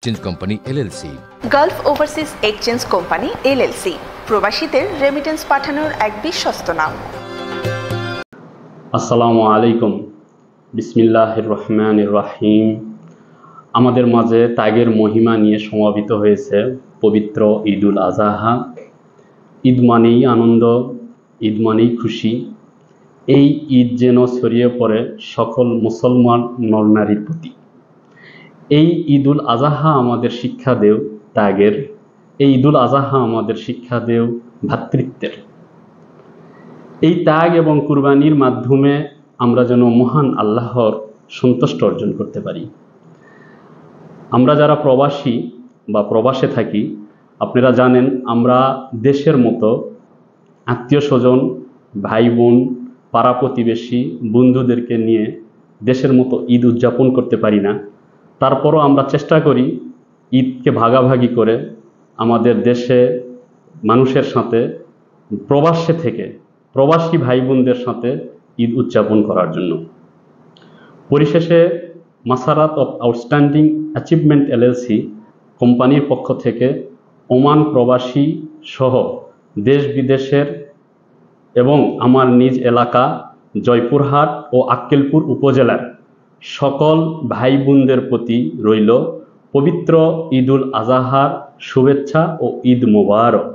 Exchange company LLC, Gulf overseas exchange company LLC, প্রবাসীদের remittance পাঠানোর এক বিশ্বস্ত নাম। আসসালামু আলাইকুম, বিসমিল্লাহির রহমানির রহিম। আমাদের মাঝে ত্যাগের মহিমা নিয়ে সমাবেত হয়েছে পবিত্র ঈদুল আজহা। ঈদ মানেই আনন্দ, ঈদ মানেই খুশি। এই ঈদ যেন ছড়িয়ে পড়ে সকল মুসলমান নরনারীর প্রতি। এই ঈদুল আজহা আমাদের শিক্ষা দেও ত্যাগের, এই ঈদুল আজহা আমাদের শিক্ষা দেও ভ্রাতৃত্বের। এই ত্যাগ এবং কুরবানির মাধ্যমে আমরা যেন মহান আল্লাহর সন্তুষ্ট অর্জন করতে পারি। আমরা যারা প্রবাসী বা প্রবাসে থাকি, আপনারা জানেন আমরা দেশের মতো আত্মীয় স্বজন, ভাই বোন, পাড়া প্রতিবেশী, বন্ধুদেরকে নিয়ে দেশের মতো ঈদ উদযাপন করতে পারি না। তারপরও আমরা চেষ্টা করি ঈদকে ভাগাভাগি করে আমাদের দেশে মানুষের সাথে প্রবাসে থেকে প্রবাসী ভাই বোনদের সাথে ঈদ উদযাপন করার জন্য। পরিশেষে মাসারাত অফ আউটস্ট্যান্ডিং অ্যাচিভমেন্ট এলএলসি কোম্পানির পক্ষ থেকে ওমান প্রবাসী সহ দেশ বিদেশের এবং আমার নিজ এলাকা জয়পুরহাট ও আক্কেলপুর উপজেলার সকল ভাই বোনদের প্রতি রইল পবিত্র ঈদুল আজহার শুভেচ্ছা ও ঈদ মোবারক।